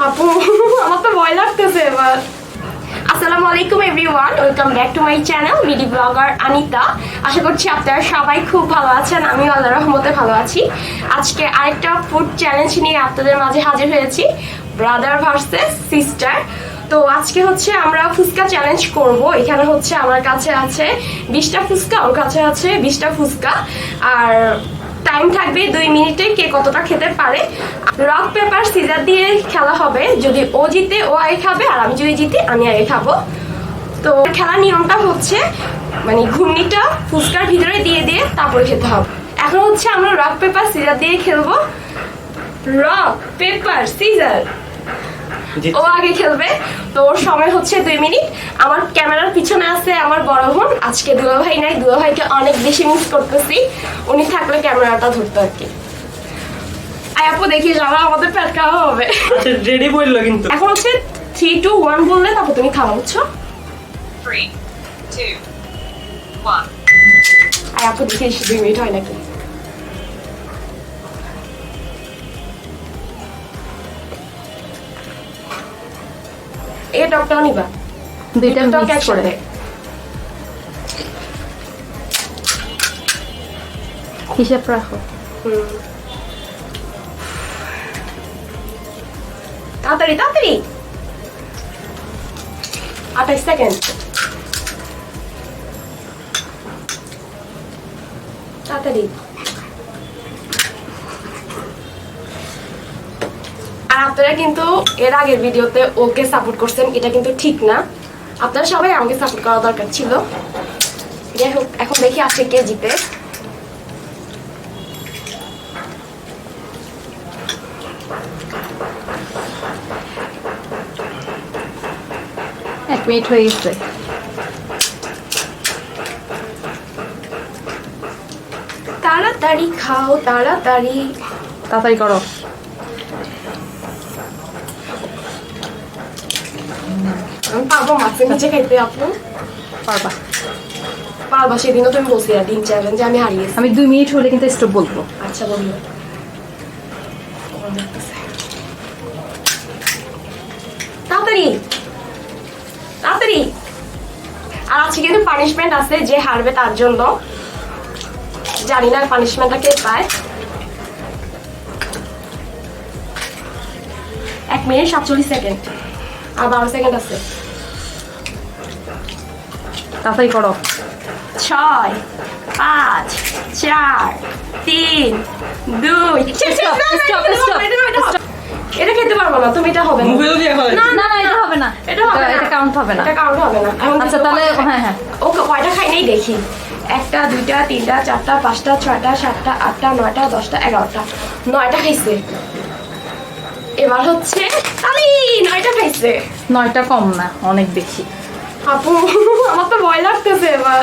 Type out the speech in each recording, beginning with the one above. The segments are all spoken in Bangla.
আপু আমার তো ভয় লাগতেছে এবার। আসসালামু আলাইকুম everyone, welcome back to my channel BD blogger Anita. আশা করছি আপনারা সবাই খুব ভালো আছেন, আমিও আল্লাহর রহমতে ভালো আছি। আজকে আরেকটা ফুড চ্যালেঞ্জ নিয়ে আপনাদের মাঝে হাজির হয়েছি, ব্রাদার ভার্সেস সিস্টার। তো আজকে হচ্ছে আমরা ফুচকা চ্যালেঞ্জ করব। এখানে হচ্ছে আমার কাছে আছে 20টা ফুচকা, ওর কাছে আছে 20টা ফুচকা, আর টাইম থাকবে 2 মিনিটে কে কতটা খেতে পারে। রক পেপার সিজার দিয়ে খেলা হবে, যদি ও জিতে ও আগে খাবে, আর আমি যদি জিতি আমি আগে খাবো। তো খেলার নিয়মটা হচ্ছে মানে ঘূর্ণিটা ফুচকার ভিতরে দিয়ে দিয়ে তারপরে খেতে হবে। এখন হচ্ছে আমরা রক পেপার সিজার দিয়ে খেলবো। রক পেপার সিজার, ও আগে খেলবে। তো ওর সময় হচ্ছে 2 মিনিট। আমার ক্যামেরার পিছনে আছে আমার বড় বোন, আজকে দুলা ভাই নাই, দুলা ভাইকে অনেক বেশি মিস করতেছি, উনি থাকলে ক্যামেরাটা ধরতো আর কি। আপু দেখি যারা আমাদের পেট খাওয়া হবে। আচ্ছা রেডি বললো কিন্তু এখন হচ্ছে 3, 2, 1 বললে তারপর তুমি খাওয়া, বুঝছো? 3, 2, 1. আপু দেখি 2 মিনিট হয় নাকি। এই টকটাও নিবা, দুইটা টক মিক্স করে একসাথে। হিসাব রাখো। তাড়াতাড়ি তাড়াতাড়ি, 28 সেকেন্ড, তাড়াতাড়ি। আর আপনারা কিন্তু এর আগের ভিডিওতে ওকে সাপোর্ট করছেন, এটা কিন্তু ঠিক না। আপনারা সবাই আমাকে সাপোর্ট করা দরকার ছিল। যাই হোক, এখন দেখি আজকে কে জিতে। এক মিনিট হয়ে গেছে। তাড়াতাড়ি খাও, তাড়াতাড়ি। তাড়াতাড়ি করো। আমি পারবো মাছের নিচে খাইতে? আপু পারবা। পারবা, সেদিনও তুমি বলছিলা ডিম চ্যালেঞ্জে আমি হারিয়েছি। আমি 2 মিনিট হলে কিন্তু স্টপ বলবো। আচ্ছা বললো। তাড়াতাড়ি তাড়াতাড়ি। আর আজকে কিন্তু পানিশমেন্ট আছে, যে হারবে তার জন্য। জানি না পানিশমেন্টটা কে পায়। 1 মিনিট 47 সেকেন্ড, আর 12 সেকেন্ড আছে। তাড়াতাড়ি করো। 6, 5, 4, 3, 2। এটা খেতে পারবো না, তুমি এটা হবে না। মুখে তো দিয়ে ফেলে না না এটা হবে না, এটা হবে না, এটা কাউন্ট হবে না। এটা কাউন্ট হবে না। এখন আচ্ছা তাহলে হ্যাঁ হ্যাঁ ওকে কয়টা খাই নাই দেখি। 1টা 2টা 3টা 4টা 5টা 6টা 7টা 8টা 9টা 10টা 11টা, 9টা খাইছে। এবার হচ্ছে তালি 9টা খাইছে। 9টা কম না, অনেক বেশি। আপু আমার তো ভয় লাগতেছে এবার।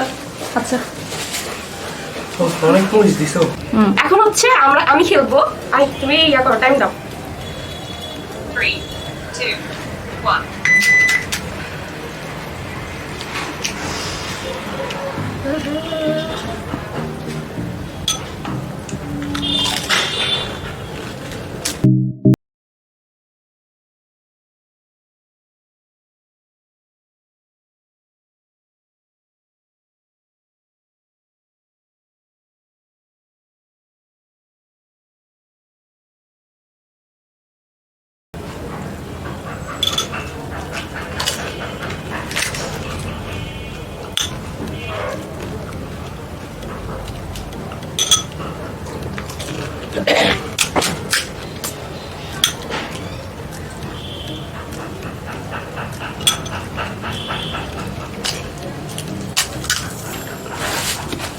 আচ্ছা অনেক মরিচ দিছো। এখন হচ্ছে আমি খেলবো। তুমি ইয়া করো, টাইম দাও। 3, 2, 1.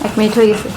এক মিনিট হয়ে গেছে।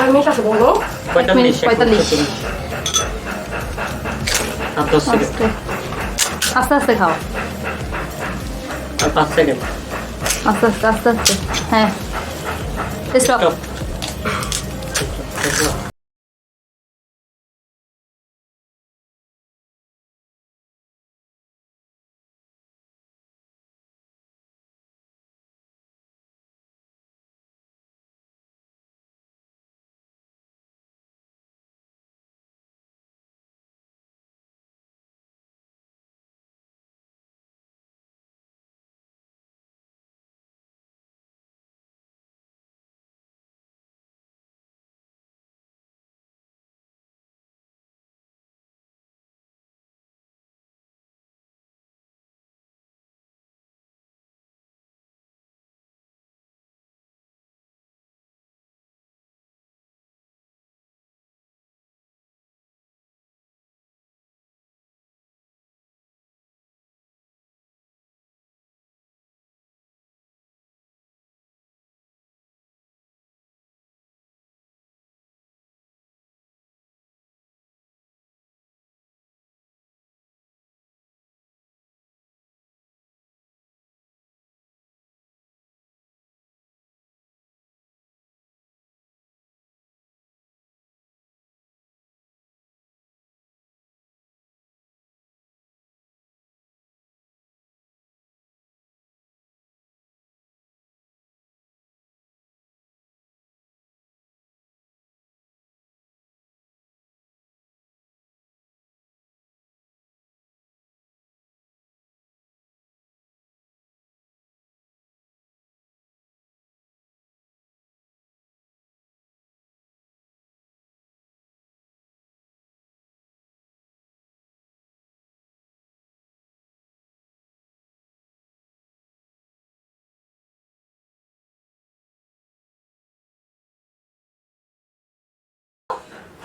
কয় মিনিট আছে বলো? 45 45 আর 10 সেকেন্ড আস্তে আস্তে খাও, আর 5 সেকেন্ড আস্তে আস্তে আস্তে আস্তে। হ্যাঁ স্টপ। স্টপ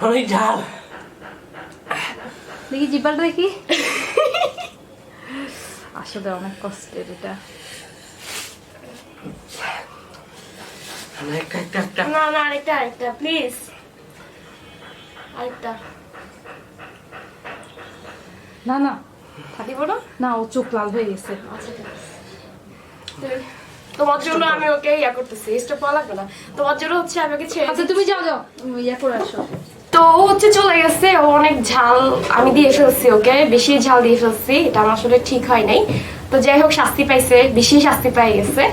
অনেক ঝাল। দেখি জিব্বাটা দেখি। আসলে অনেক কষ্টের এটা। একটা না না, আরেকটা প্লিজ, আরেকটা। না না দিব না? না, ও চোখ লাল হয়ে গেছে। আচ্ছা ঠিক আছে। তোমার জন্য আমি ওকে ইয়া করতেছি, স্টপ করা লাগবে না। তোমার জন্য হচ্ছে আমি ওকে ছেড়ে আচ্ছা তুমি যাও যাও, ইয়া করে আসো। তো ও হচ্ছে চলে গেছে। ও অনেক ঝাল আমি দিয়ে ফেলছি ওকে, বেশি ঝাল দিয়ে ফেলছি, এটা আমার আসলে ঠিক হয় নাই। তো যাই হোক, শাস্তি পাইছে, বেশি শাস্তি পাই গেছে।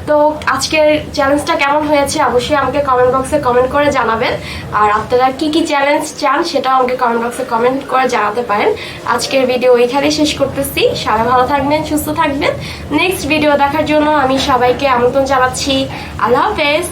তো আজকের চ্যালেঞ্জটা কেমন হয়েছে অবশ্যই আমাকে কমেন্ট বক্সে কমেন্ট করে জানাবেন। আর আপনারা কি কি চ্যালেঞ্জ চান সেটাও আমাকে কমেন্ট বক্সে কমেন্ট করে জানাতে পারেন। আজকের ভিডিও এখানেই শেষ করতেছি। সবাই ভালো থাকবেন, সুস্থ থাকবেন। নেক্সট ভিডিও দেখার জন্য আমি সবাইকে আমন্ত্রণ জানাচ্ছি। আল্লাহ হাফেজ।